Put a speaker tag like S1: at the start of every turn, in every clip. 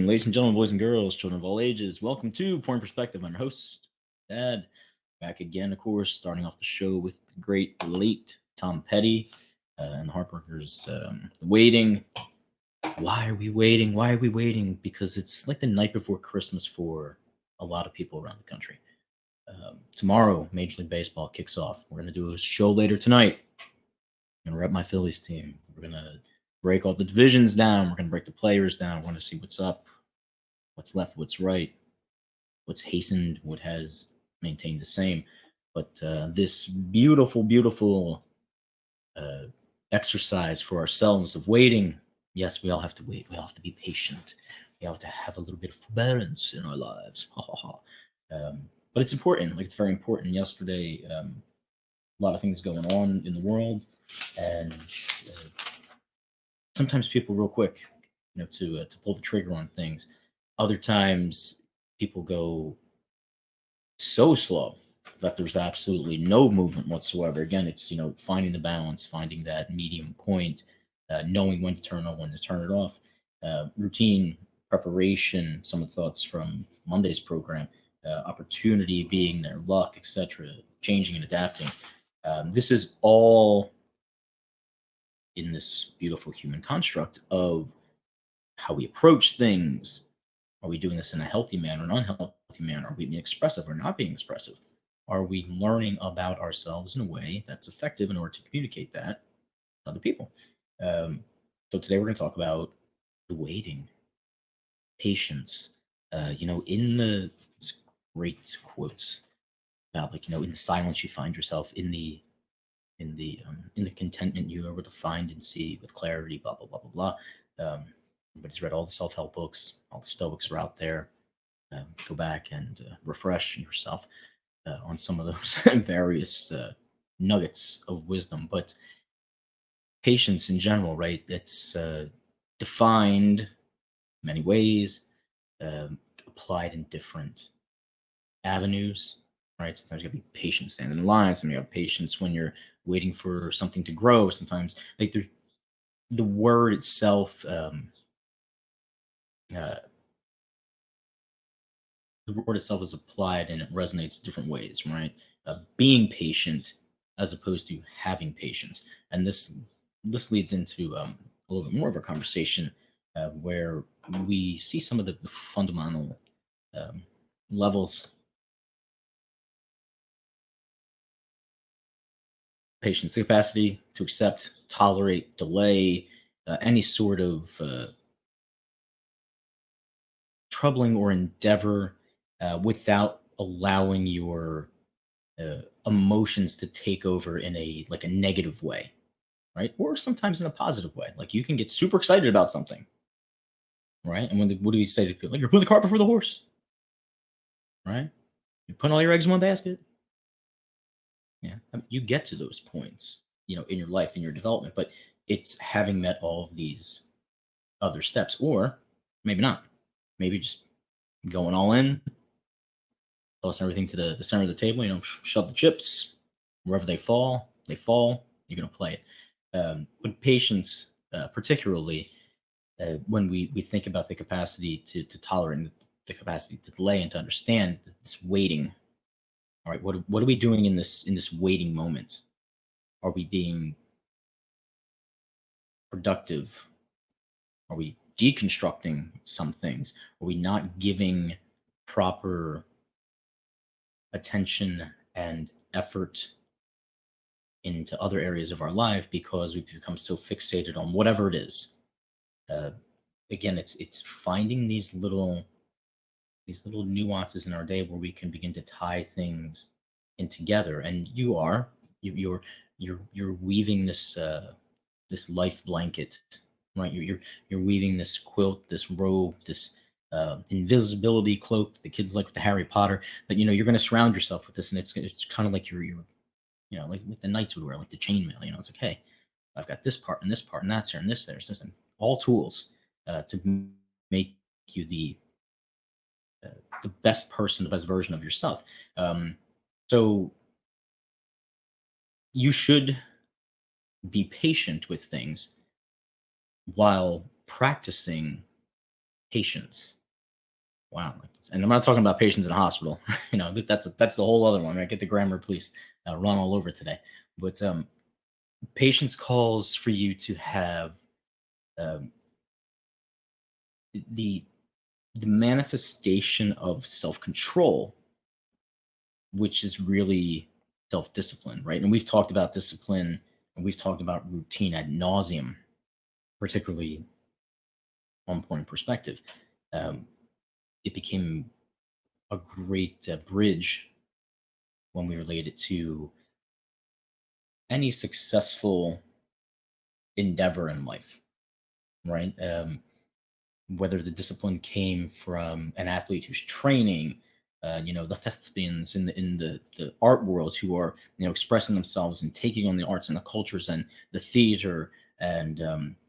S1: evening, ladies and gentlemen, boys and girls, children of all ages. Welcome to Point Perspective. I'm your host, Dad. Back again, of course, starting off the show with the great late Tom Petty and the Heartbreakers. Waiting. Why are we waiting? Why are we waiting? Because it's like the night before Christmas for a lot of people around the country. Tomorrow, Major League Baseball kicks off. We're going to do a show later tonight. I'm going to rep my Phillies team. We're going to break all the divisions down. We're going to break the players down. We're going to see what's up, what's left, what's right, what's hastened, what has maintained the same. But this beautiful, beautiful exercise for ourselves of waiting. Yes, we all have to wait. We all have to be patient. We all have to have a little bit of forbearance in our lives. But it's important. Like, it's very important. Yesterday, a lot of things going on in the world, and sometimes people real quick, to pull the trigger on things. Other times people go so slow that there's absolutely no movement whatsoever. Again, it's finding the balance, finding that medium point, knowing when to turn on, when to turn it off. Routine, preparation, some of the thoughts from Monday's program, opportunity being there, luck, etc., changing and adapting. This is all in this beautiful human construct of how we approach things. Are we doing this in a healthy manner, an unhealthy manner? Are we being expressive or not being expressive? Are we learning about ourselves in a way that's effective in order to communicate that to other people? So today we're going to talk about the waiting, patience. In the great quotes about, like, in the silence you find yourself, in the contentment you are able to find and see with clarity, blah blah blah blah blah. Everybody's read all the self-help books, all the Stoics are out there. Go back and refresh yourself on some of those various nuggets of wisdom. But patience in general, right? It's defined many ways, applied in different avenues, right? Sometimes you have to be patient standing in line. Sometimes you have patience when you're waiting for something to grow. Sometimes, like, the word itself, uh, the word itself is applied and it resonates different ways, right? Being patient as opposed to having patience, and this leads into a little bit more of a conversation where we see some of the fundamental um, levels patience, the capacity to accept, tolerate, delay any sort of troubling or endeavor without allowing your emotions to take over in a negative way, right? Or sometimes in a positive way. Like, you can get super excited about something, right? And what do we say to people? Like, you're putting the cart before the horse, right? You're putting all your eggs in one basket. Yeah, you get to those points, in your life, in your development, but it's having met all of these other steps, or maybe not. Maybe just going all in, tossing everything to the center of the table. Shove the chips wherever they fall. They fall. You're gonna play it. But patience, particularly when we think about the capacity to tolerate, and the capacity to delay and to understand this waiting. All right, what are we doing in this waiting moment? Are we being productive? Are we deconstructing some things? Are we not giving proper attention and effort into other areas of our life because we've become so fixated on whatever it is? Uh, Again, it's finding these little nuances in our day where we can begin to tie things in together. And you're weaving this life blanket, right? You're weaving this quilt, this robe, this invisibility cloak that the kids like with the Harry Potter. That you're going to surround yourself with this, and it's kind of like your like the knights would wear, like the chainmail. It's like, hey, I've got this part and this part and that's here and this there. System, all tools to make you uh, the best person, the best version of yourself. So you should be patient with things while practicing patience. Wow. And I'm not talking about patients in a hospital. That's the whole other one, right? Get the grammar police run all over today. But patience calls for you to have um, the the manifestation of self control, which is really self discipline, right? And we've talked about discipline and we've talked about routine ad nauseum, particularly on point perspective. Um, it became a great bridge when we relate it to any successful endeavor in life, right? Whether the discipline came from an athlete who's training, the thespians in the art world who are expressing themselves and taking on the arts and the cultures and the theater and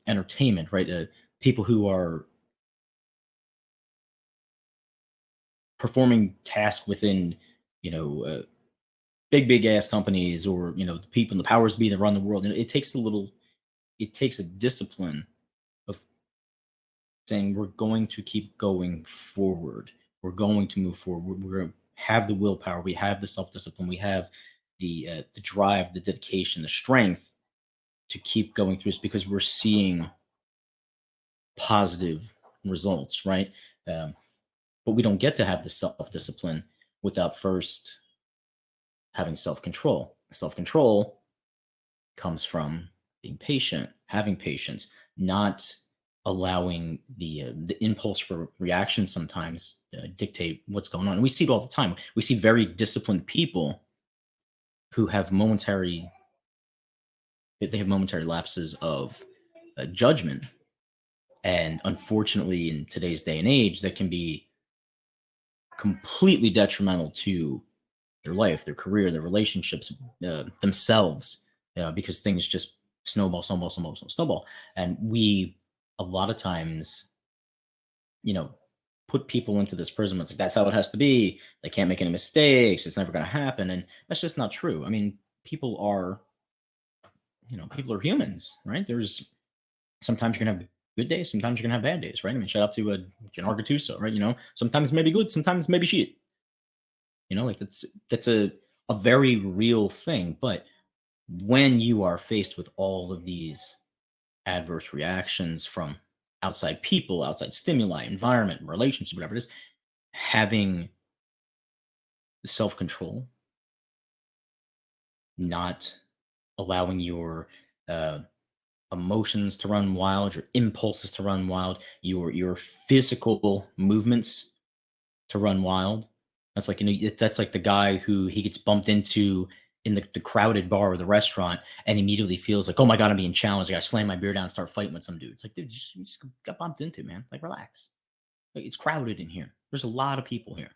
S1: entertainment, right? People who are performing tasks within you know uh, big ass companies or the people the powers be that run the world. And it takes a discipline of saying we're going to keep going forward. We're going to move forward. We're going to have the willpower. We have the self discipline. We have the drive, the dedication, the strength to keep going through this because we're seeing positive results, right? Um, but we don't get to have the self discipline without first having self control. Self control comes from being patient, having patience, not allowing the impulse for reaction sometimes dictate what's going on. And we see it all the time. We see very disciplined people who have momentary lapses of judgment, and unfortunately, in today's day and age, that can be completely detrimental to their life, their career, their relationships, themselves, because things just snowball, snowball, snowball, snowball. And we, a lot of times, you know, put people into this prism. It's like, that's how it has to be. They can't make any mistakes. It's never going to happen. And that's just not true. I mean, people are humans, right? There's sometimes you're going to have good days. Sometimes you're going to have bad days, right? I mean, shout out to Gennaro Gattuso, right? Sometimes maybe good, sometimes maybe shit. Like that's a very real thing. But when you are faced with all of these adverse reactions from outside people, outside stimuli, environment, relationships, whatever it is, having self control, not allowing your uh, emotions to run wild, your impulses to run wild, your physical movements to run wild. That's like that's like the guy who he gets bumped into in the crowded bar or the restaurant and immediately feels like, oh my god, I'm being challenged. I gotta slam my beer down and start fighting with some dude. It's like, dude, you just got bumped into, man. Like, relax. Like, it's crowded in here. There's a lot of people here.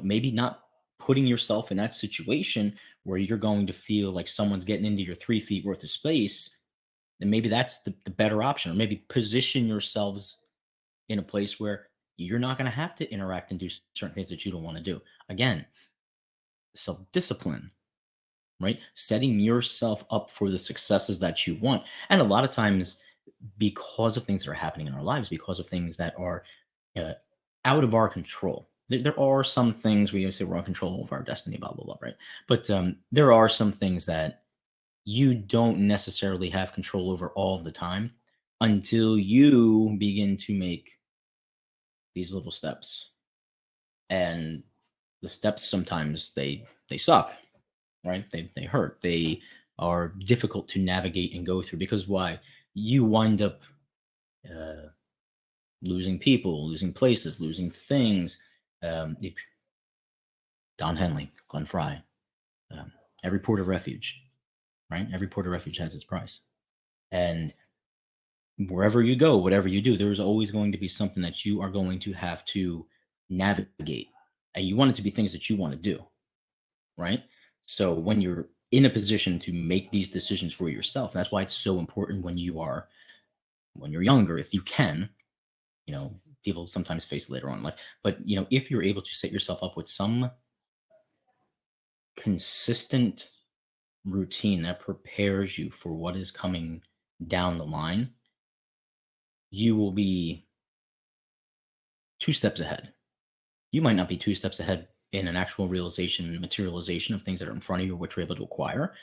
S1: Maybe not putting yourself in that situation where you're going to feel like someone's getting into your 3 feet worth of space, then maybe that's the better option. Or maybe position yourselves in a place where you're not going to have to interact and do certain things that you don't want to do. Again, self discipline, right? Setting yourself up for the successes that you want. And a lot of times, because of things that are happening in our lives, because of things that are uh, out of our control. There are some things we say we're in control of our destiny, blah, blah, blah, right? But there are some things that you don't necessarily have control over all the time until you begin to make these little steps. And the steps sometimes they suck, right? They hurt. They are difficult to navigate and go through because why? You wind up uh, losing people, losing places, losing things. You Don Henley, Glenn Fry, every port of refuge, right? Every port of refuge has its price. And wherever you go, whatever you do, there's always going to be something that you are going to have to navigate. And you want it to be things that you want to do, right? So when you're in a position to make these decisions for yourself, that's why it's so important when you're younger, if you can, people sometimes face later on in life, but if you're able to set yourself up with some consistent routine that prepares you for what is coming down the line, you will be 2 steps ahead. You might not be 2 steps ahead in an actual realization, materialization of things that are in front of you, which you're able to acquire,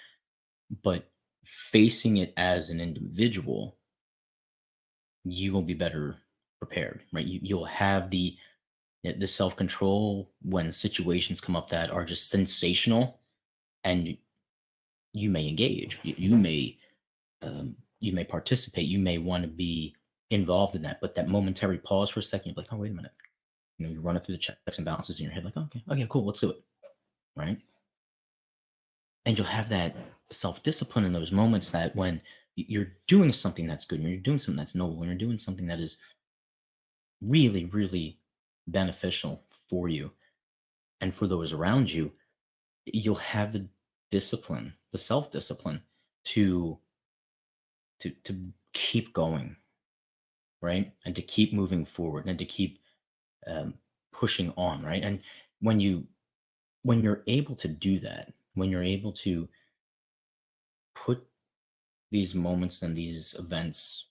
S1: but facing it as an individual, you will be better prepared, right? You'll have the self control when situations come up that are just sensational, and you may engage. You may participate. You may want to be involved in that, but that momentary pause for a second, you're like, oh wait a minute. You run it through the checks and balances in your head, like, okay, cool, let's do it, right? And you'll have that self discipline in those moments that when you're doing something that's good, when you're doing something that's noble, when you're doing something that is really, really beneficial for you and for those around you, you'll have the discipline, the self discipline to to keep going, right, and to keep moving forward and to keep um, pushing on, right. And when you when you're able to do that, when you're able to put these moments and these events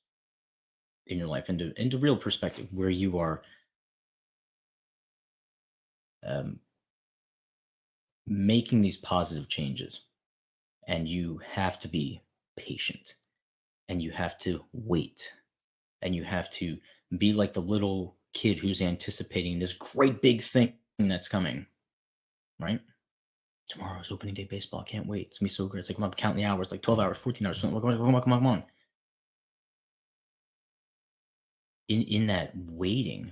S1: in your life into real perspective, where you are um, making these positive changes, and you have to be patient, and you have to wait, and you have to be like the little kid who's anticipating this great big thing that's coming, right? Tomorrow's opening day baseball. I can't wait. It's gonna be so great. It's like I'm counting the hours, like 12 hours, 14 hours. Come on, come on. In that waiting,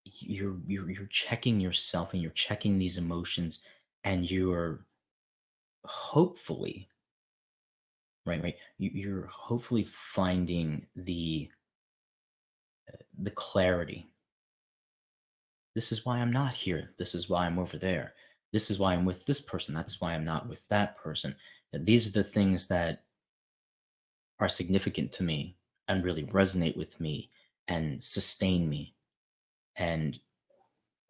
S1: you're checking yourself and you're checking these emotions, and you're hopefully right. You're hopefully finding the clarity. This is why I'm not here. This is why I'm over there. This is why I'm with this person. That's why I'm not with that person. These are the things that are significant to me and really resonate with me and sustain me. And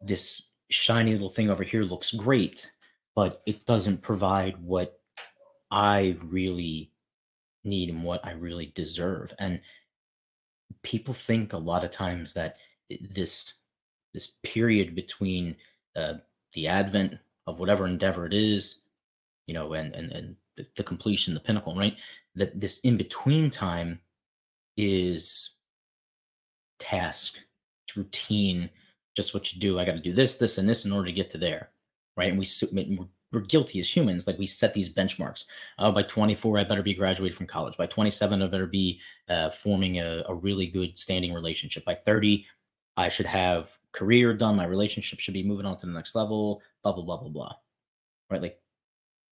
S1: this shiny little thing over here looks great, but it doesn't provide what I really need and what I really deserve. And people think a lot of times that this period between uh, the advent of whatever endeavor it is, and the completion, the pinnacle, right? That this in between time is task, it's routine, just what you do. I got to do this, this, and this in order to get to there, right? And we're guilty as humans. Like we set these benchmarks. By 24, I better be graduated from college. By 27, I better be forming a really good standing relationship. By 30, I should have career done. My relationship should be moving on to the next level. Blah blah blah blah blah. Right? Like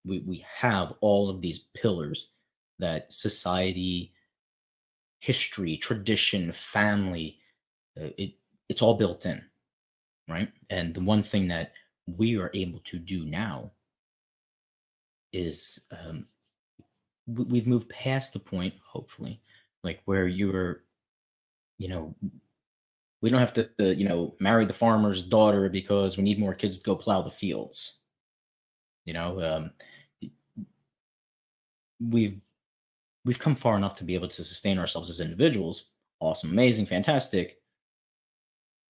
S1: we have all of these pillars that society, history, tradition, family, it's all built in, right? And the one thing that we are able to do now is we've moved past the point, hopefully, like where you know, we don't have to, marry the farmer's daughter because we need more kids to go plow the fields. You know, we've we've come far enough to be able to sustain ourselves as individuals. Awesome, amazing, fantastic.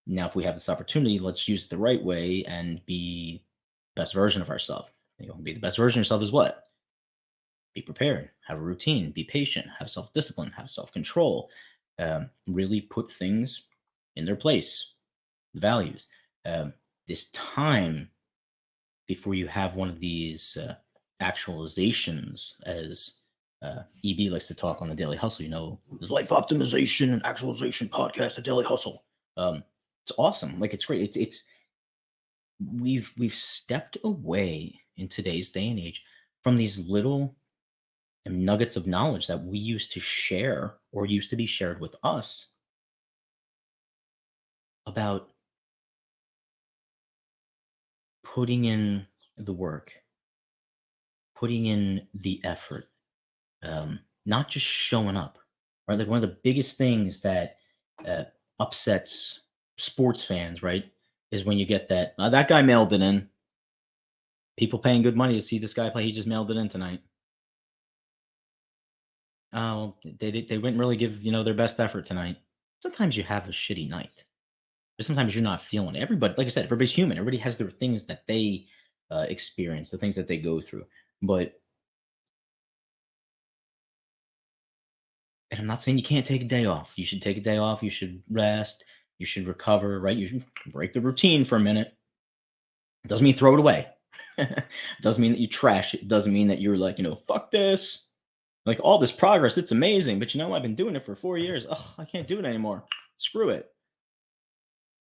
S1: Now, if we have this opportunity, let's use it the right way and be best version of ourselves. Be the best version of yourself is what? Be prepared, have a routine, be patient, have self discipline, have self control, really put things in their place, the values. This time before you have one of these actualizations, as EB likes to talk on the Daily Hustle, the Life Optimization and Actualization podcast, the Daily Hustle. It's awesome. Like it's great. It's we've stepped away in today's day and age from these little nuggets of knowledge that we used to share or used to be shared with us about putting in the work, putting in the effort, not just showing up, right? Like one of the biggest things that uh, upsets sports fans, right, is when you get that guy mailed it in. People paying good money to see this guy play. He just mailed it in tonight. Oh, they didn't really give their best effort tonight. sometimes you have a shitty night. But sometimes you're not feeling it. Everybody, like I said, everybody's human. Everybody has their things that they experience, the things that they go through. But, and I'm not saying you can't take a day off. You should take a day off. You should rest. You should recover, right? You should break the routine for a minute. It doesn't mean throw it away. It doesn't mean that you trash it. It doesn't mean that you're like, fuck this. Like all this progress, it's amazing. But I've been doing it for 4 years. Oh, I can't do it anymore. Screw it.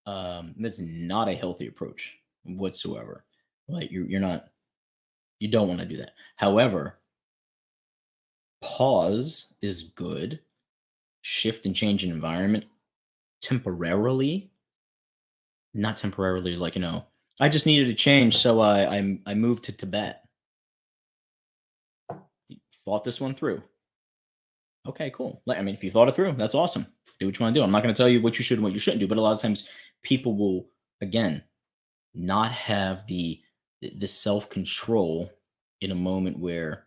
S1: That's not a healthy approach whatsoever. Like you don't want to do that. However, pause is good. Shift and change in environment temporarily, not temporarily. Like I just needed to change, so I moved to Tibet. Thought this one through. Okay, cool. Like, I mean, if you thought it through, that's awesome. Do what you want to do. I'm not going to tell you what you should and what you shouldn't do, but a lot of times people will again not have the self control in a moment where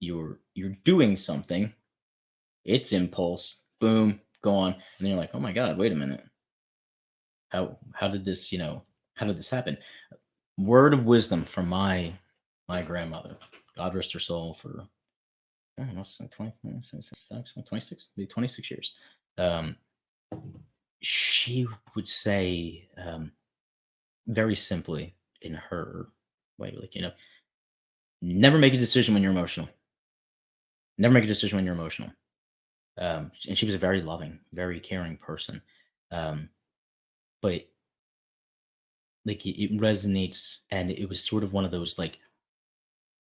S1: you're doing something. It's impulse, boom, gone, and then you're like, oh my god, wait a minute, how did this how did this happen? Word of wisdom from my grandmother, God rest her soul, for I don't know, it's like 26, maybe 26 years. Um, she would say very simply in her way, like, never make a decision when you're emotional. Never make a decision when you're emotional. And she was a very loving, very caring person. Um, but like it resonates, and it was sort of one of those like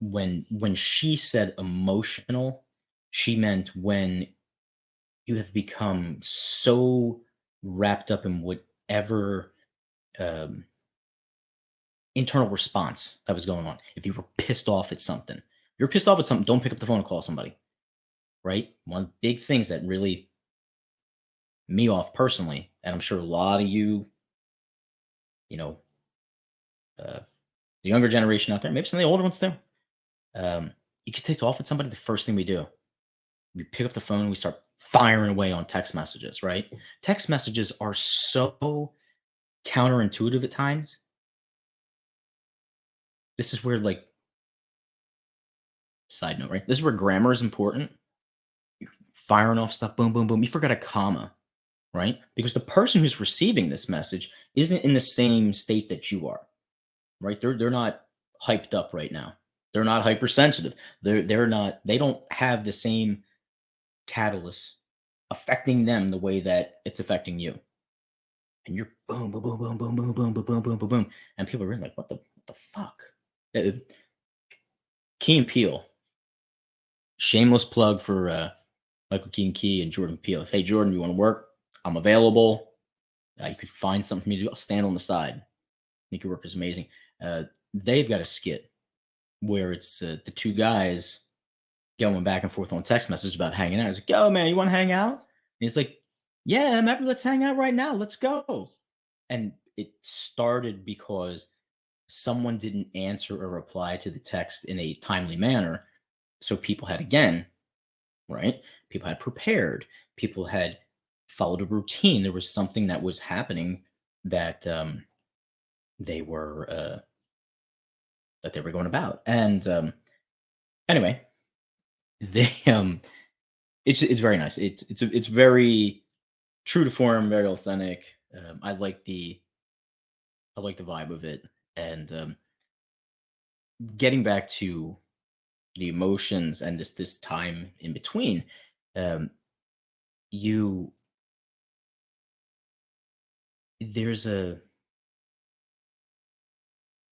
S1: when she said emotional, she meant when you have become so wrapped up in whatever um, internal response that was going on. If you were pissed off at something, you're pissed off at something, don't pick up the phone and call somebody, right? One of the big things that really me off personally, and I'm sure a lot of you know, uh, the younger generation out there, maybe some of the older ones too. You get ticked off at somebody, the first thing we do, we pick up the phone, we start firing away on text messages, right? Text messages are so counterintuitive at times. This is where, like, side note, right? This is where grammar is important. You're firing off stuff, boom, boom, boom. You forgot a comma, right? Because the person who's receiving this message isn't in the same state that you are, right? They're not hyped up right now. They're not hypersensitive. They're not. They don't have the same catalyst affecting them the way that it's affecting you. And you're boom, boom, boom, boom, boom, boom, boom, boom, boom, boom, boom, boom, and people are really like, what the fuck? Uh, Key and Peele, shameless plug for Michael Keaton Key and Jordan Peele. Hey Jordan, you want to work? I'm available. You could find something for me to do. I'll stand on the side. I think your work is amazing. They've got a skit where it's the two guys going back and forth on text messages about hanging out. He's like, "Yo, man, you want to hang out?" And he's like, "Yeah, man, let's hang out right now. Let's go." And it started because someone didn't answer or reply to the text in a timely manner. So people had, again, right? People had prepared. People had followed a routine. There was something that was happening that they were going about. And anyway, they it's very nice. It's very true to form, very authentic. I like the vibe of it, and getting back to the emotions and this time in between, um, you there's a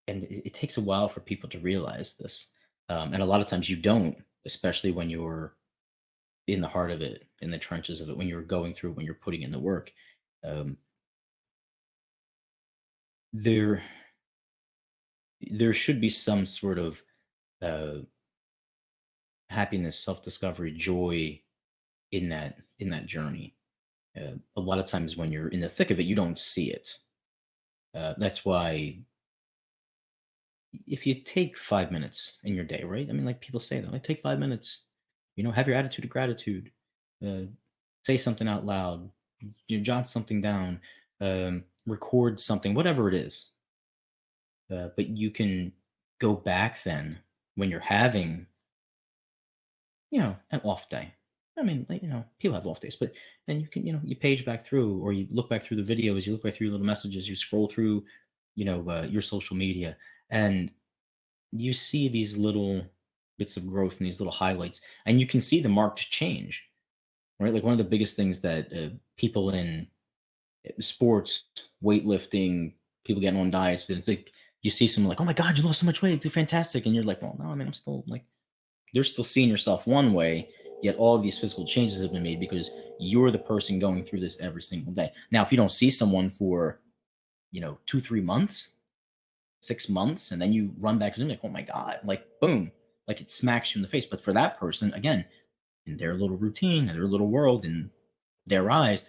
S1: and it takes a while for people to realize this, and a lot of times you don't, especially when you're in the heart of it, in the trenches of it, when you're going through, when you're putting in the work. Um, there there should be some sort of uh, happiness, self-discovery, joy in that journey. A lot of times when you're in the thick of it, you don't see it. That's why if you take 5 minutes in your day, right? I mean, like people say that, like take 5 minutes, have your attitude of gratitude, uh, say something out loud, You jot something down, record something, whatever it is. But you can go back then when you're having, an off day. I mean, like, people have off days, but then you can, you page back through, or you look back through the videos, you look back through your little messages, you scroll through, your social media, and you see these little bits of growth and these little highlights, and you can see the marked change, right? Like one of the biggest things that people in sports, weightlifting, people getting on diets, it's like you see someone like, oh my God, you lost so much weight, do fantastic. And you're like, well, no, I mean, I'm still like, they're still seeing yourself one way, yet all of these physical changes have been made because you're the person going through this every single day. Now, if you don't see someone for, 2, 3 months, 6 months, and then you run back to them like, oh my God, like boom, like it smacks you in the face. But for that person, again, in their little routine, in their little world, in their eyes,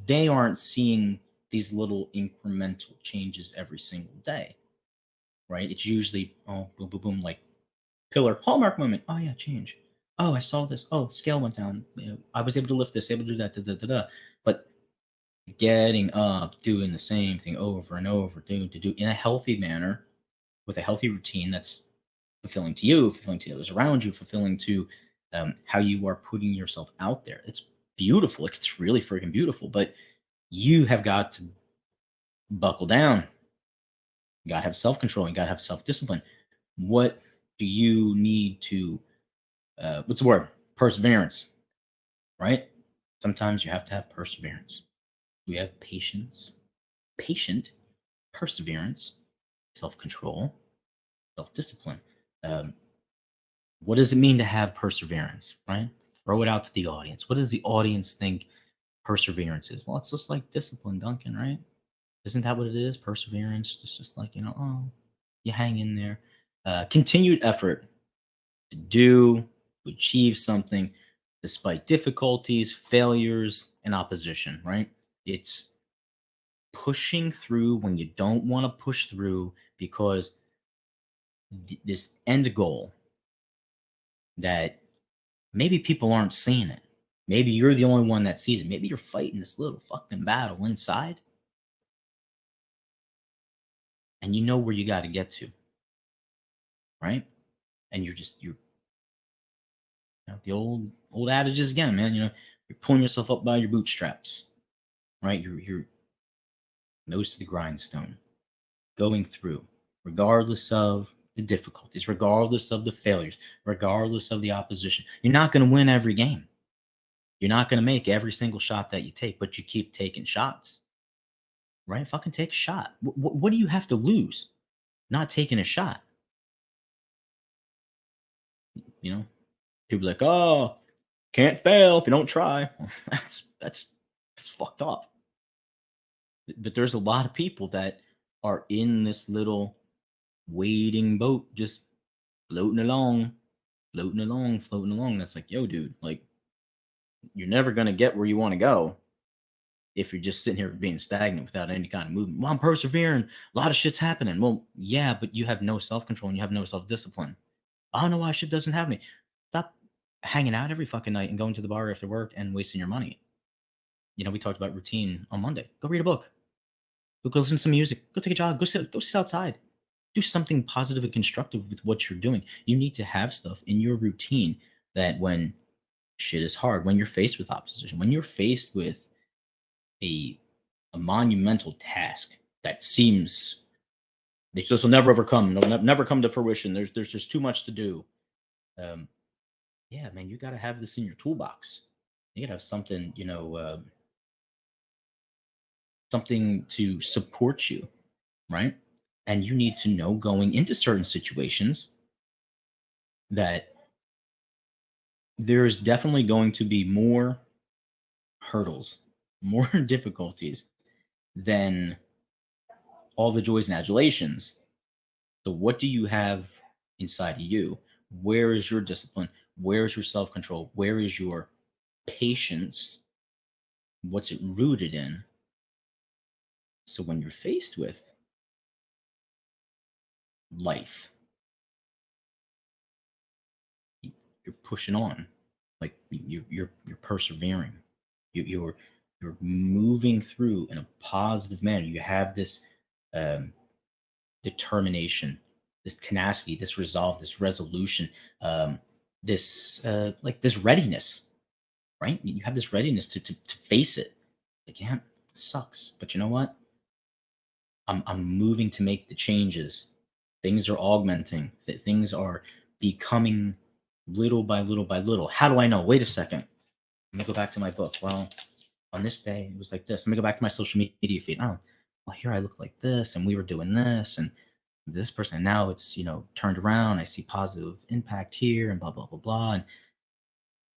S1: they aren't seeing these little incremental changes every single day, right? It's usually, oh, boom, boom, boom, like pillar, hallmark moment. Oh, yeah, change. Oh, I saw this. Oh, scale went down. I was able to lift this, able to do that, da, da, da, da. But getting up, doing the same thing over and over, doing to do in a healthy manner with a healthy routine that's fulfilling to you, fulfilling to others around you, fulfilling to how you are putting yourself out there. It's beautiful. Like, it's really freaking beautiful. But you have got to buckle down. You got to have self control. You got to have self discipline. What do you need to, what's the word? Perseverance, right? Sometimes you have to have perseverance. We have patience, patient, perseverance, self control, self discipline. Um, what does it mean to have perseverance, right? Throw it out to the audience. What does the audience think perseverance is? Well, it's just like discipline, Duncan, right? Isn't that what it is? Perseverance. It's just like, oh, you hang in there. Continued effort to do, to achieve something despite difficulties, failures, and opposition, right? It's pushing through when you don't want to push through because this end goal that maybe people aren't seeing it. Maybe you're the only one that sees it. Maybe you're fighting this little fucking battle inside and you know where you got to get to, right? And you're the old adages again, man. You're pulling yourself up by your bootstraps, right? You're nose to the grindstone, going through, regardless of the difficulties, regardless of the failures, regardless of the opposition. You're not going to win every game. You're not going to make every single shot that you take, but you keep taking shots, right? Fucking take a shot. What do you have to lose? Not taking a shot. You know, people are like, oh, can't fail if you don't try. That's fucked up. But there's a lot of people that are in this little waiting boat, just floating along, floating along, floating along. That's like, yo, dude, like you're never gonna get where you want to go if you're just sitting here being stagnant without any kind of movement. Well, I'm persevering. A lot of shit's happening. Well, yeah, but you have no self control and you have no self discipline. I don't know why shit doesn't have me. Stop hanging out every fucking night and going to the bar after work and wasting your money. We talked about routine on Monday. Go read a book. Go listen to some music. Go take a jog. Go sit outside. Do something positive and constructive with what you're doing. You need to have stuff in your routine that when shit is hard, when you're faced with opposition, when you're faced with a a monumental task that seems this will never overcome, never come to fruition. There's just too much to do. Um, yeah, man, you got to have this in your toolbox. You got to have something, something to support you, right? And you need to know going into certain situations that there's definitely going to be more hurdles, more difficulties than all the joys and adulations. So, what do you have inside of you? Where is your discipline? Where is your self control? Where is your patience? What's it rooted in? So, when you're faced with life, you're pushing on, like you're persevering. You're You're moving through in a positive manner. You have this um, determination, this tenacity, this resolve, this resolution, um, this like this readiness, right? You have this readiness to face it. Like, yeah, it sucks, but you know what? I'm moving to make the changes. Things are augmenting. Things are becoming little by little by little. How do I know? Wait a second. Let me go back to my book. Well, on this day, it was like this. Let me go back to my social media feed. Oh, well, here I look like this, and we were doing this, and this person. And now it's turned around. I see positive impact here, and blah blah blah blah. And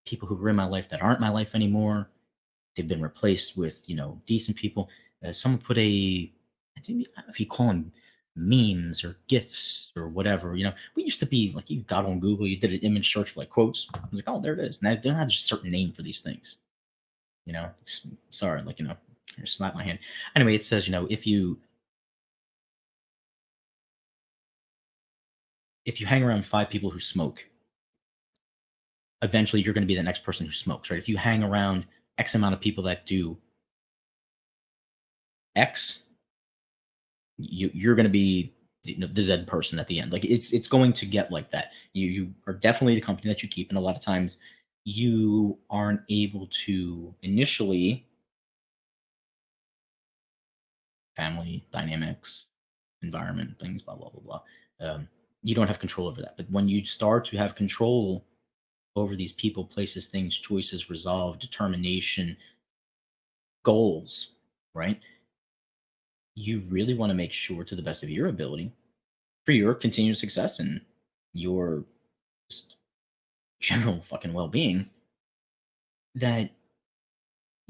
S1: people who were in my life that aren't my life anymore, they've been replaced with decent people. Someone put I don't know if you call them memes or gifs or whatever. We used to be like, you got on Google, you did an image search for like quotes. I was like, oh, there it is. Now they don't have a certain name for these things. Sorry, like slap my hand. Anyway, it says if you hang around five people who smoke, eventually you're going to be the next person who smokes, right? If you hang around X amount of people that do X, you're going to be the Z person at the end. Like it's going to get like that. You are definitely the company that you keep, and a lot of times you aren't able to initially family dynamics, environment things, blah blah blah blah. You don't have control over that, but when you start to have control over these people, places, things, choices, resolve, determination, goals, right? You really want to make sure to the best of your ability for your continued success and your just general fucking well-being that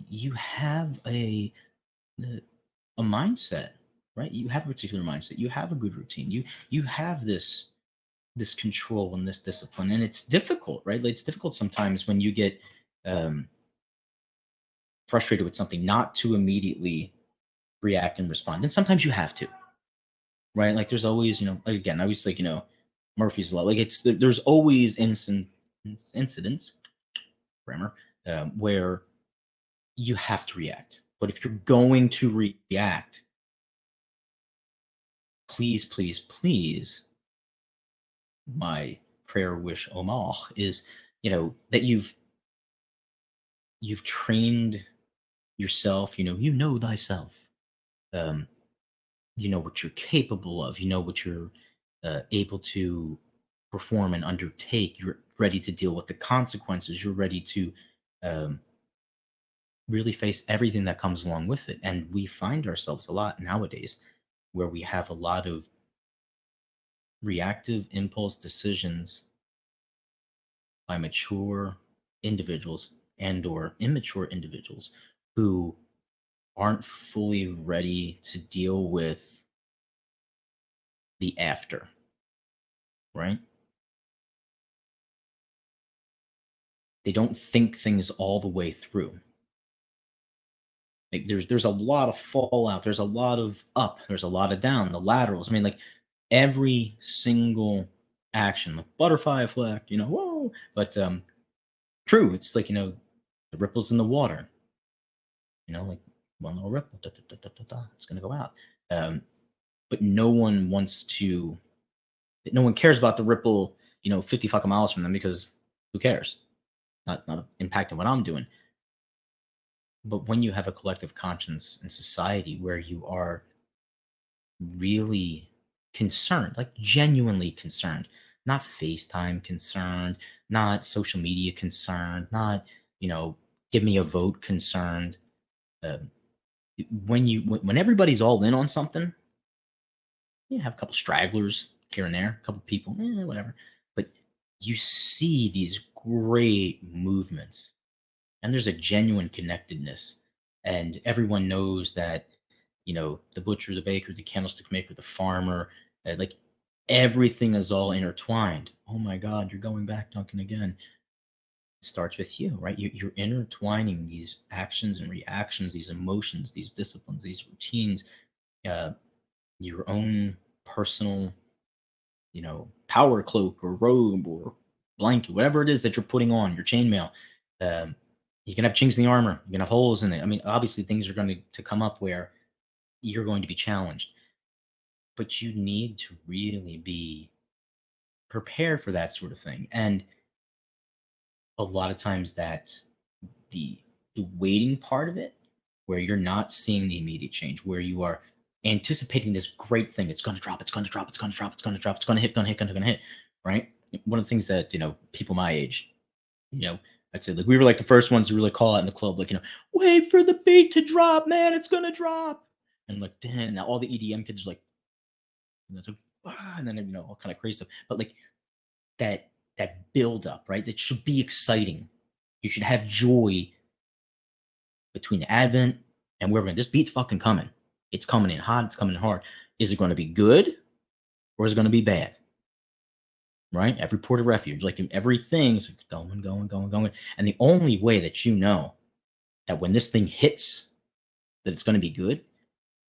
S1: you have a mindset, right? You have a particular mindset. You have a good routine. You have this control and this discipline, and it's difficult, right? Like, it's difficult sometimes when you get um, frustrated with something, not to immediately react and respond. And sometimes you have to, right? Like there's always, like, again, I always like, Murphy's law. Like there's always incidents, grammar, where you have to react. But if you're going to react, please, please, please, my prayer, wish, homage is, that you've trained yourself. You know thyself. Um, you know what you're capable of. You know what you're able to perform and undertake. You're ready to deal with the consequences. You're ready to um, really face everything that comes along with it. And we find ourselves a lot nowadays where we have a lot of reactive impulse decisions by mature individuals and or immature individuals who aren't fully ready to deal with the after, right? They don't think things all the way through. Like there's a lot of fallout, there's a lot of up, there's a lot of down, the laterals. I mean, like every single action, like butterfly effect, whoa. But true, it's like, the ripples in the water, like one little ripple, da, da, da, da, da, da, it's gonna go out. Um, but no one cares about the ripple, 50 fucking miles from them, because who cares? Not impacting what I'm doing. But when you have a collective conscience in society where you are really concerned, like genuinely concerned, not FaceTime concerned, not social media concerned, not, give me a vote concerned. Um, when everybody's all in on something, you have a couple stragglers here and there, a couple people, whatever. But you see these great movements, and there's a genuine connectedness, and everyone knows that the butcher, the baker, the candlestick maker, the farmer, like everything is all intertwined. Oh my God, you're going back, Duncan, again. It starts with you, right? You're intertwining these actions and reactions, these emotions, these disciplines, these routines, uh, your own personal, power cloak or robe or blanket, whatever it is that you're putting on your chainmail. You can have chinks in the armor. You can have holes in it. I mean, obviously, things are going to come up where you're going to be challenged, but you need to really be prepared for that sort of thing. And a lot of times, that the the waiting part of it, where you're not seeing the immediate change, where you are anticipating this great thing. It's going to drop. It's going to drop. It's going to drop. It's going to drop. It's going to hit. Going to hit. Going to hit. Right. One of the things that people my age, you know, I'd say like we were like the first ones to really call out in the club, like wait for the beat to drop, man. It's going to drop. And like, damn, now all the EDM kids are like, it's like and then all kind of crazy stuff. But like that build up, right? That should be exciting. You should have joy between the Advent and where we're going. This beat's fucking coming. It's coming in hot. It's coming in hard. Is it going to be good or is it going to be bad? Right? Every port of refuge, like in everything, is going, going, going, going. And the only way that you know that when this thing hits, that it's going to be good,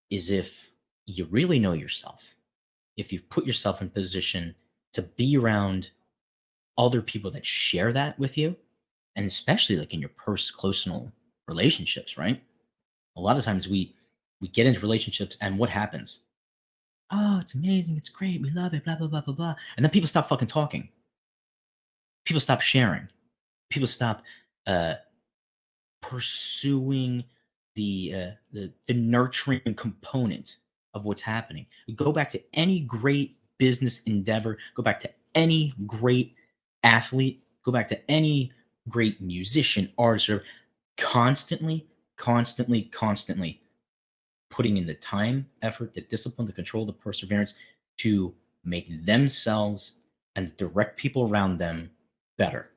S1: is if you really know yourself. If you've put yourself in position to be around other people that share that with you, and especially like in your personal relationships, right? A lot of times we get into relationships and what happens? Oh, it's amazing, it's great, we love it, blah blah blah blah blah. And then people stop fucking talking. People stop sharing. People stop uh pursuing the nurturing component of what's happening. Go back to any great business endeavor, go back to any great athlete, go back to any great musician, artist, or constantly, constantly, constantly putting in the time, effort, the discipline, the control, the perseverance to make themselves and the direct people around them better.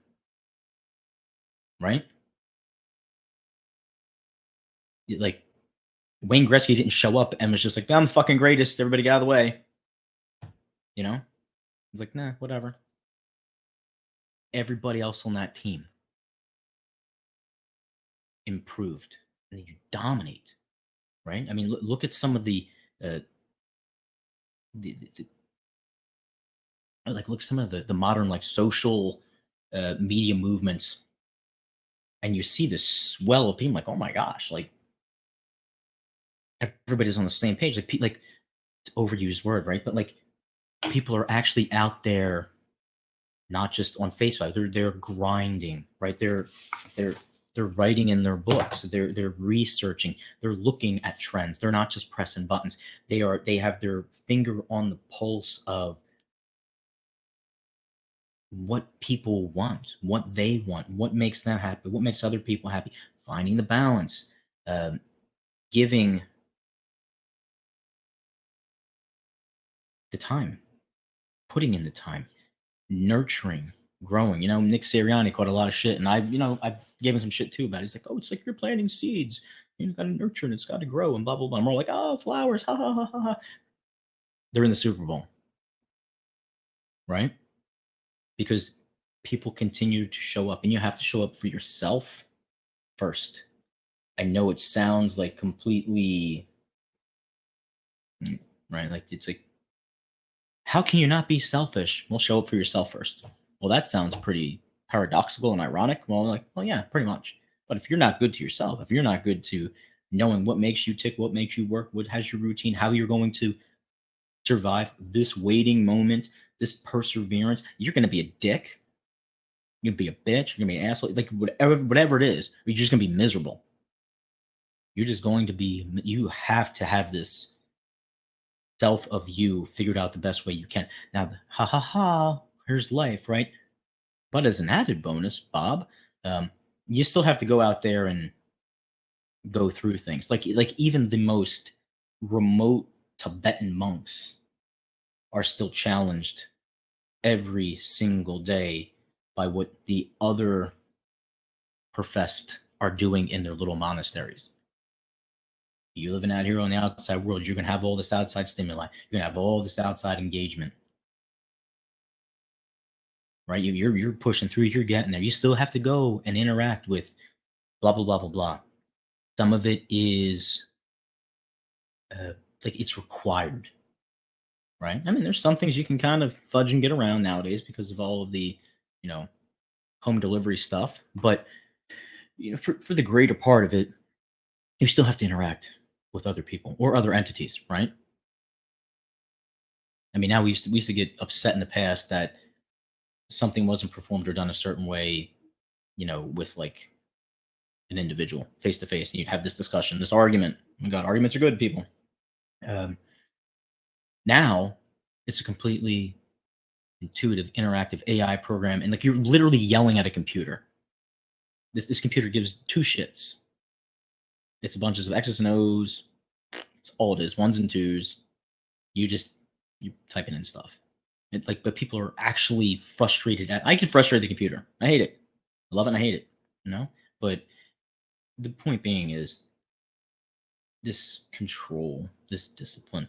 S1: Right? Like Wayne Gretzky didn't show up and was just like, I'm the fucking greatest. Everybody get out of the way. He's like, nah, whatever. Everybody else on that team improved. And then you dominate, right? I mean, look at some of uh, the like look some of the modern like social media movements, and you see this swell of people like, oh my gosh, like everybody's on the same page. Like it's overused word, right? But like people are actually out there, not just on Facebook. They're grinding, right? They're writing in their books. They're researching. They're looking at trends. They're not just pressing buttons. They have their finger on the pulse of what people want, what they want, what makes them happy, what makes other people happy. Finding the balance, giving the time, putting in the time, nurturing, growing. Nick Sirianni caught a lot of shit, and I gave him some shit too about it. He's like, "Oh, it's like you're planting seeds. You got to nurture and it's got to grow and blah blah blah." And we're like, "Oh, flowers, ha ha ha ha ha." They're in the Super Bowl, right? Because people continue to show up, and you have to show up for yourself first. I know it sounds like completely right, like it's like, how can you not be selfish? Well, show up for yourself first. Well, that sounds pretty paradoxical and ironic. Well, yeah, pretty much. But if you're not good to yourself, if you're not good to knowing what makes you tick, what makes you work, what has your routine, how you're going to survive this waiting moment, this perseverance, you're going to be a dick. You're going to be a bitch. You're going to be an asshole. Like whatever it is, you're just going to be miserable. You're just going to be, you have to have this self of you figured out the best way you can. Now, ha ha ha, here's life, right? But as an added bonus, Bob, you still have to go out there and go through things. Like even the most remote Tibetan monks are still challenged every single day by what the other professed are doing in their little monasteries. You're living out here on the outside world, you're going to have all this outside stimuli. You're going to have all this outside engagement. Right? You're pushing through, you're getting there. You still have to go and interact with blah, blah, blah, blah, blah. Some of it is like it's required. Right? I mean, there's some things you can kind of fudge and get around nowadays because of all of the, home delivery stuff. But for the greater part of it, you still have to interact with other people or other entities, right? I mean, now we used to get upset in the past that something wasn't performed or done a certain way, with like an individual face to face, and you'd have this discussion, this argument. Oh my God, arguments are good, people. Um, Now it's a completely intuitive, interactive AI program, and like you're literally yelling at a computer. This computer gives two shits. It's a bunch of X's and O's. It's all it is, ones and twos. You typing in stuff. But people are actually frustrated at. I can frustrate the computer. I hate it. I love it and I hate it. But the point being is this control, this discipline,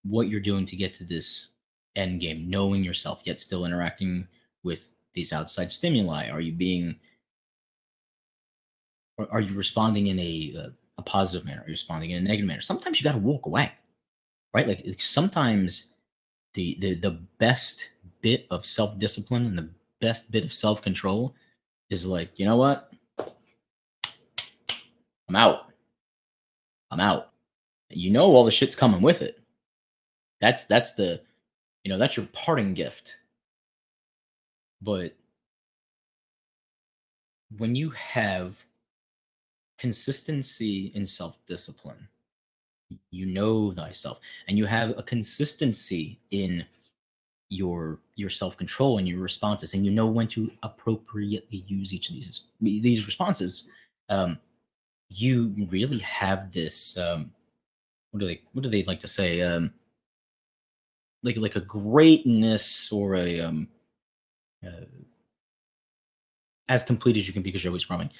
S1: what you're doing to get to this end game, knowing yourself yet still interacting with these outside stimuli. Are you responding in a positive manner? Are you responding in a negative manner? Sometimes you got to walk away, right? Like sometimes the best bit of self discipline and the best bit of self control is like, you know what? I'm out. I'm out. All the shit's coming with it. That's that's your parting gift. But when you have consistency in self-discipline, you know thyself, and you have a consistency in your self-control and your responses, and you know when to appropriately use each of these responses. You really have this what do they like to say, like a greatness or a uh, as complete as you can be, because you're always growing,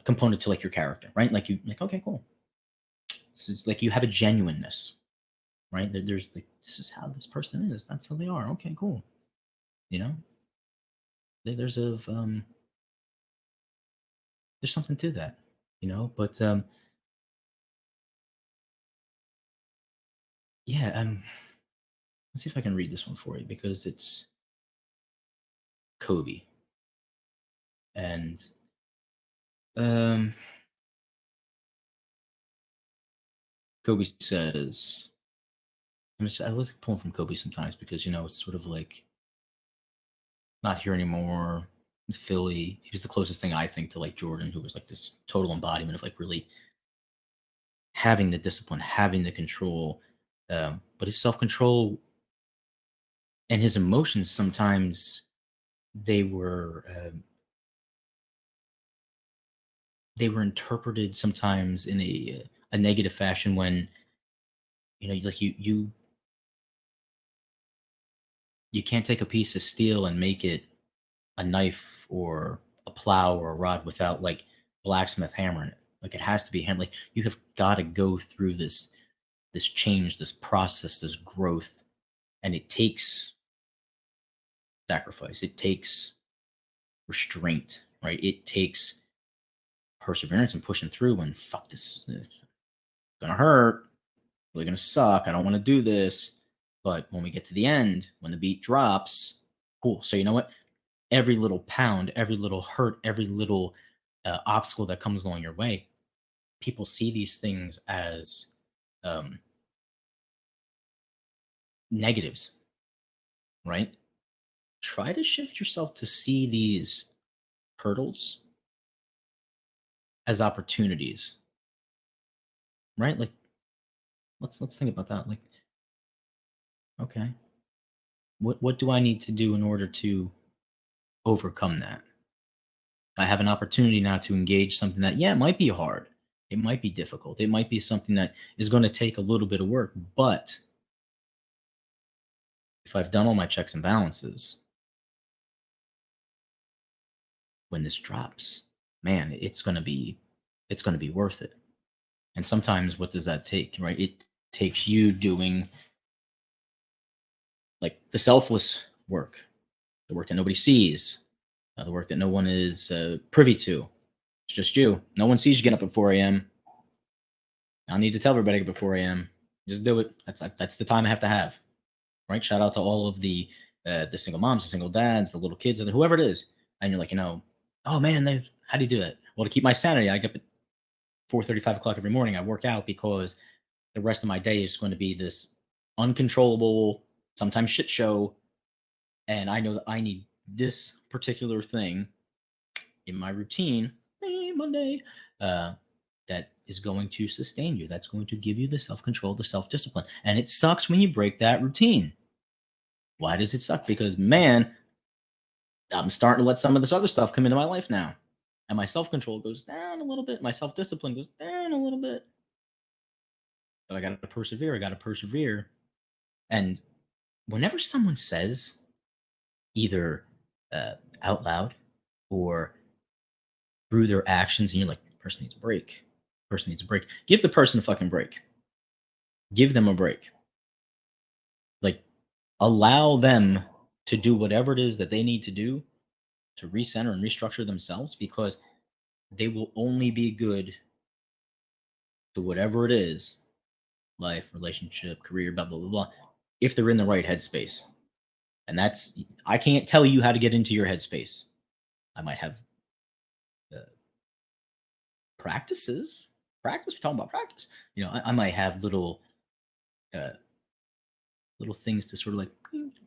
S1: component to like your character, right? Okay, cool. So it's like you have a genuineness, right? There's like, this is how this person is. That's how they are. Okay, cool. You know, there's there's something to that, But yeah, let's see if I can read this one for you, because it's Kobe, and um, Kobe says, I was pulling from Kobe sometimes because it's sort of like not here anymore. Philly, he was the closest thing I think to like Jordan, who was like this total embodiment of like really having the discipline, having the control, but his self control and his emotions sometimes they were um, they were interpreted sometimes in a negative fashion when like you can't take a piece of steel and make it a knife or a plow or a rod without like blacksmith hammering it. Like it has to be hammered. Like you have got to go through this change, this process, this growth, and it takes sacrifice. It takes restraint, right? It takes perseverance and pushing through when fuck this is gonna hurt, really gonna suck. I don't want to do this. But when we get to the end, when the beat drops, cool. So you know what? Every little pound, every little hurt, every little obstacle that comes along your way, people see these things as um, negatives, right? Try to shift yourself to see these hurdles as opportunities, right? Like let's think about that. Like, okay, what do I need to do in order to overcome that? I have an opportunity now to engage something that, yeah, it might be hard. It might be difficult. It might be something that is going to take a little bit of work. But if I've done all my checks and balances, when this drops, man, it's going to be worth it. And sometimes what does that take, right? It takes you doing like the selfless work, the work that nobody sees, the work that no one is privy to. It's just you. No one sees you get up at 4 a.m. I don't need to tell everybody at 4 a.m. Just do it. That's the time I have to have. Right? Shout out to all of the single moms, the single dads, the little kids, and whoever it is. And you're like, oh man, how do you do that? Well, to keep my sanity, I get up at 4:30, 5 o'clock every morning. I work out because the rest of my day is going to be this uncontrollable, sometimes shit show. And I know that I need this particular thing in my routine, Monday, uh, that is going to sustain you. That's going to give you the self control, the self discipline. And it sucks when you break that routine. Why does it suck? Because, man, I'm starting to let some of this other stuff come into my life now. And my self control goes down a little bit. My self discipline goes down a little bit. But I got to persevere. I got to persevere. And whenever someone says, either out loud or through their actions, and you're like, person needs a break. Person needs a break. Give the person a fucking break. Give them a break. Like, allow them to do whatever it is that they need to do to recenter and restructure themselves, because they will only be good to whatever it is, life, relationship, career, blah, blah, blah, blah, if they're in the right headspace. And that's, I can't tell you how to get into your headspace. I might have practices. Practice. We're talking about practice. I might have little things to sort of like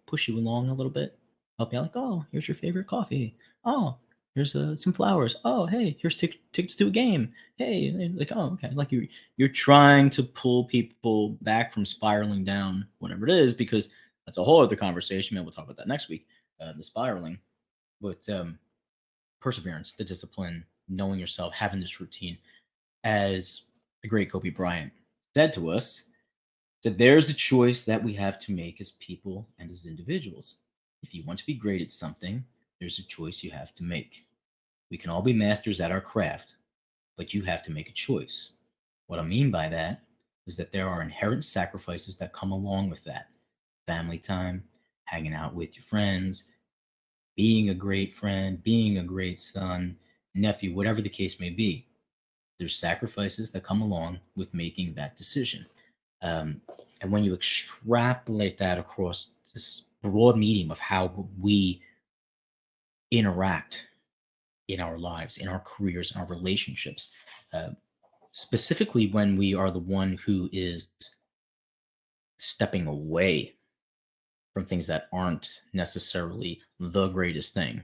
S1: push you along a little bit, help you out. Like, oh, here's your favorite coffee. Oh, here's some flowers. Oh, hey, here's tickets to a game. Hey, like, oh, okay. Like you're trying to pull people back from spiraling down, whatever it is, because that's a whole other conversation. Maybe we'll talk about that next week. The spiraling, but perseverance, the discipline, knowing yourself, having this routine. As the great Kobe Bryant said to us, that there's a choice that we have to make as people and as individuals. If you want to be great at something, there's a choice you have to make. We can all be masters at our craft, but you have to make a choice. What I mean by that is that there are inherent sacrifices that come along with that. Family time, hanging out with your friends, being a great friend, being a great son, nephew, whatever the case may be. There's sacrifices that come along with making that decision. And when you extrapolate that across this broad medium of how we interact in our lives, in our careers, in our relationships, specifically when we are the one who is stepping away from things that aren't necessarily the greatest thing,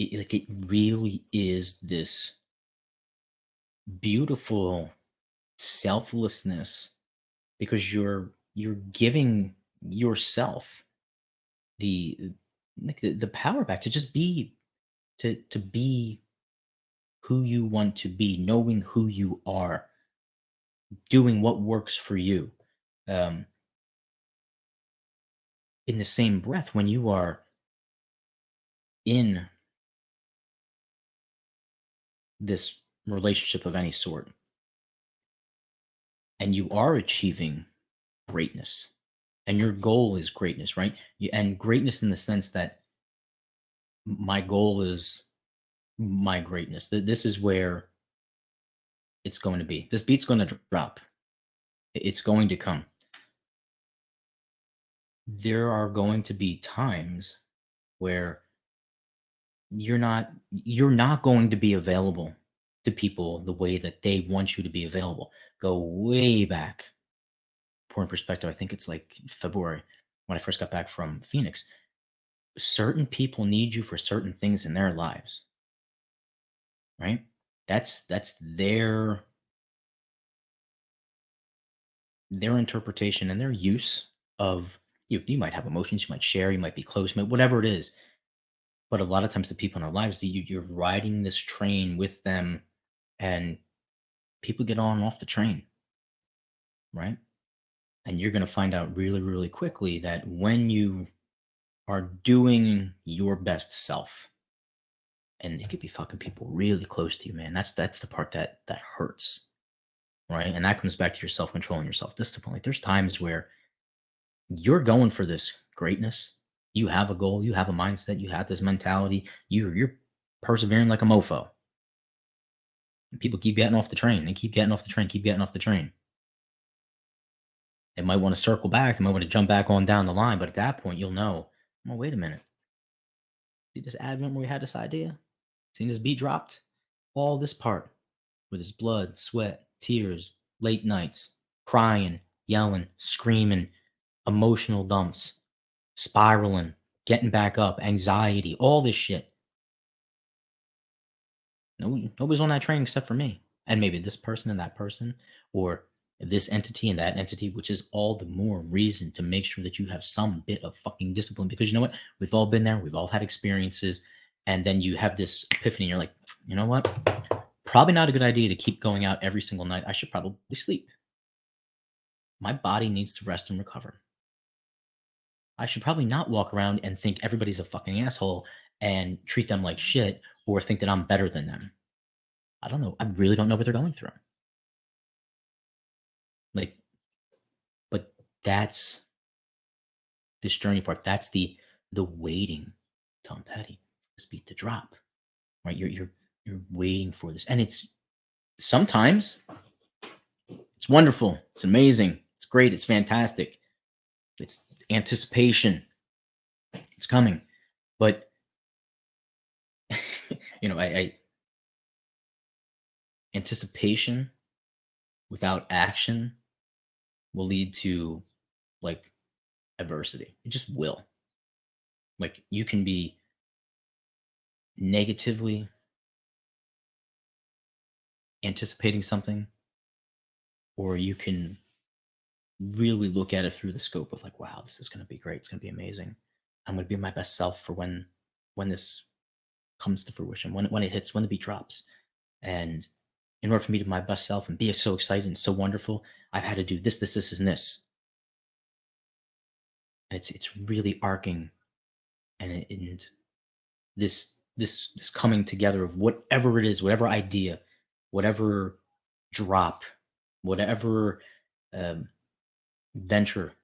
S1: it really is this beautiful selflessness, because you're giving yourself the the power back to just be, to be who you want to be, knowing who you are, doing what works for you. um in the same breath, when you are in this relationship of any sort and you are achieving greatness, and your goal is greatness, right? And greatness in the sense that my goal is my greatness. This is where it's going to be. This beat's going to drop. It's going to come. There are going to be times where you're not going to be available to people the way that they want you to be available. Go way back. For perspective, I think it's like February when I first got back from Phoenix. Certain people need you for certain things in their lives, right? That's their interpretation and their use of you. You might have emotions, you might share, you might be close, whatever it is. But a lot of times, the people in our lives, that you're riding this train with them, and people get on and off the train, right? And you're going to find out really, really quickly that when you are doing your best self, and it could be fucking people really close to you, man. That's the part that hurts, right? And that comes back to your self control and your self discipline. Like, there's times where you're going for this greatness. You have a goal, you have a mindset, you have this mentality. You're persevering like a mofo. And people keep getting off the train and keep getting off the train, keep getting off the train. They might want to circle back, they might want to jump back on down the line, but at that point, you'll know, oh, wait a minute. See this advent where we had this idea? Seen this beat dropped? All this part with his blood, sweat, tears, late nights, crying, yelling, screaming, emotional dumps, spiraling, getting back up, anxiety, all this shit. Nobody's on that train except for me. And maybe this person and that person, or this entity and that entity, which is all the more reason to make sure that you have some bit of fucking discipline. Because you know what? We've all been there, we've all had experiences. And then you have this epiphany, and you're like, you know what? Probably not a good idea to keep going out every single night. I should probably sleep. My body needs to rest and recover. I should probably not walk around and think everybody's a fucking asshole and treat them like shit or think that I'm better than them. I don't know. I really don't know what they're going through. Like, but that's this journey part. That's the waiting, Tom Petty, this beat to drop. Right? You're waiting for this. And it's sometimes it's wonderful. It's amazing. It's great. It's fantastic. It's anticipation. It's coming. But I anticipation without action will lead to like adversity. It just will. Like you can be negatively anticipating something, or you can really look at it through the scope of like, wow, this is going to be great. It's going to be amazing. I'm going to be my best self for when this comes to fruition, when it hits, when the beat drops. And in order for me to be my best self and be so excited and so wonderful, I've had to do this, and this. And it's really arcing, and this coming together of whatever it is, whatever idea, whatever drop, whatever um, venture,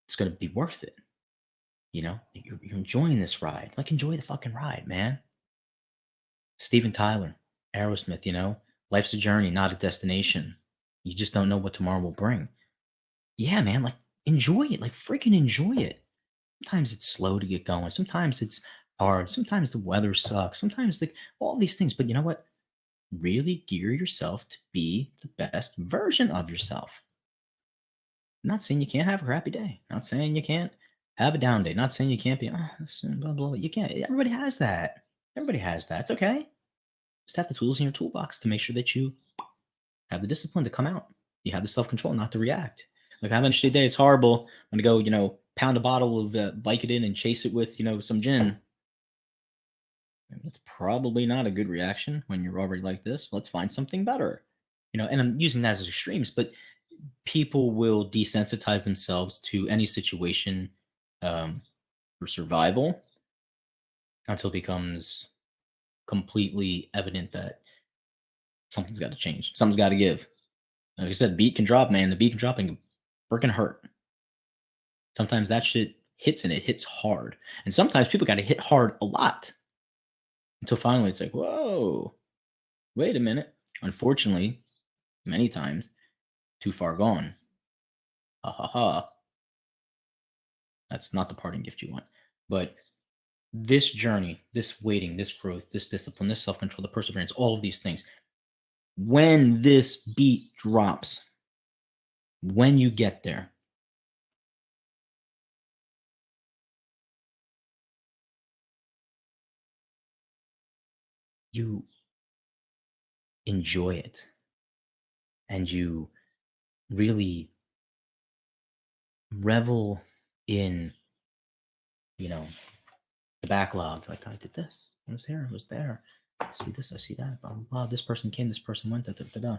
S1: it's going to be worth it. You're enjoying this ride. Like, enjoy the fucking ride, man. Steven Tyler, Aerosmith, life's a journey, not a destination. You just don't know what tomorrow will bring. Yeah, man, like, enjoy it. Like, freaking enjoy it. Sometimes it's slow to get going. Sometimes it's hard. Sometimes the weather sucks. Sometimes all these things. But you know what? Really gear yourself to be the best version of yourself. I'm not saying you can't have a crappy day. Not saying you can't have a down day. Not saying you can't be blah blah. You can't. Everybody has that. Everybody has that. It's okay. Just have the tools in your toolbox to make sure that you have the discipline to come out. You have the self control not to react. Like, having a shitty day, it's horrible. I'm gonna go, pound a bottle of Vicodin and chase it with, some gin. That's probably not a good reaction when you're already like this. Let's find something better. And I'm using that as extremes, but people will desensitize themselves to any situation for survival until it becomes completely evident that something's got to change. Something's got to give. Like I said, beat can drop, man. The beat can drop and freaking hurt. Sometimes that shit hits, and it hits hard. And sometimes people got to hit hard a lot until finally it's like, whoa, wait a minute. Unfortunately, many times, too far gone. Ha ha ha. That's not the parting gift you want. But this journey, this waiting, this growth, this discipline, this self control, the perseverance, all of these things, when this beat drops, when you get there, you enjoy it, and you really revel in, the backlog. Like, I did this, I was here, I was there, I see this, I see that, blah blah blah. This person came, this person went, da da da da.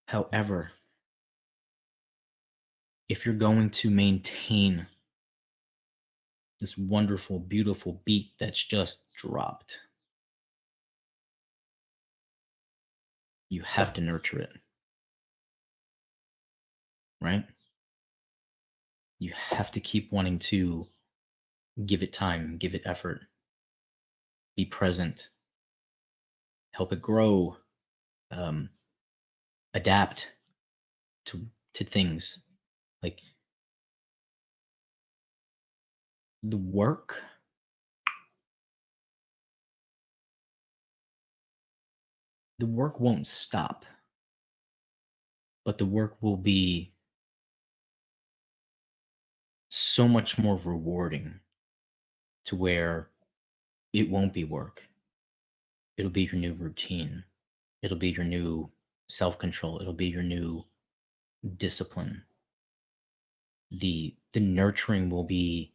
S1: However, if you're going to maintain this wonderful, beautiful beat that's just dropped, you have to nurture it, right? You have to keep wanting to give it time, give it effort, be present, help it grow, um, adapt to things. Like, The work, won't stop, but the work will be so much more rewarding to where it won't be work. It'll be your new routine. It'll be your new self-control. It'll be your new discipline. The nurturing will be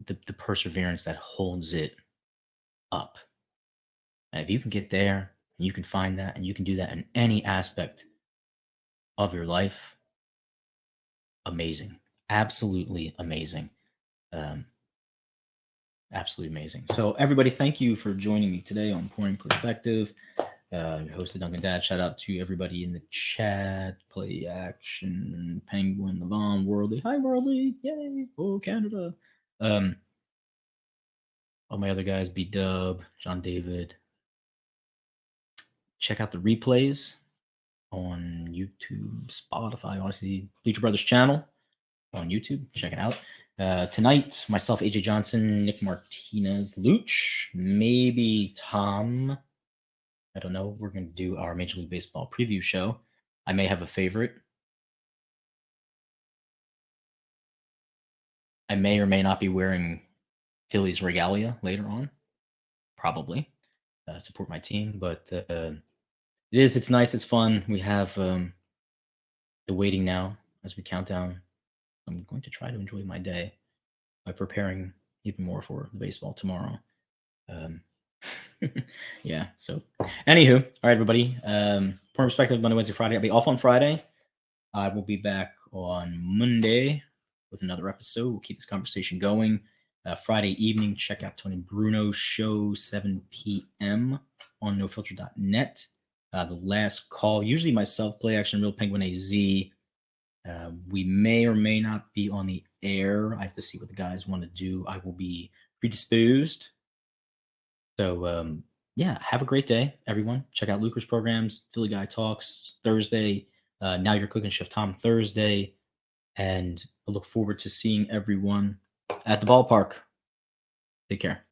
S1: the perseverance that holds it up. And if you can get there and you can find that and you can do that in any aspect of your life, amazing. Absolutely amazing. Um, absolutely amazing. So, everybody, thank you for joining me today on Pouring Perspective. Your host, Duncan Dad. Shout out to everybody in the chat. Play Action, Penguin, Levon, Worldly. Hi, Worldly. Yay. Oh, Canada. All my other guys, B Dub, John David. Check out the replays on YouTube, Spotify, honestly, Bleacher Brothers channel on YouTube. Check it out. Tonight, myself, AJ Johnson, Nick Martinez, Luch, maybe Tom. I don't know. We're going to do our Major League Baseball preview show. I may have a favorite. I may or may not be wearing Phillies regalia later on. Probably. Support my team. But it's nice. It's fun. We have the waiting now as we count down. I'm going to try to enjoy my day by preparing even more for the baseball tomorrow. Yeah. So, anywho, all right, everybody. From Perspective, Monday, Wednesday, Friday. I'll be off on Friday. I will be back on Monday with another episode. We'll keep this conversation going. Friday evening, check out Tony Bruno's show, 7 p.m. on nofilter.net. The last call, usually myself, Play Action, Real Penguin AZ. We may or may not be on the air. I have to see what the guys want to do. I will be predisposed. So, yeah, have a great day, everyone. Check out Lucas programs, Philly Guy Talks Thursday. Now You're Cooking Chef Tom Thursday. And I look forward to seeing everyone at the ballpark. Take care.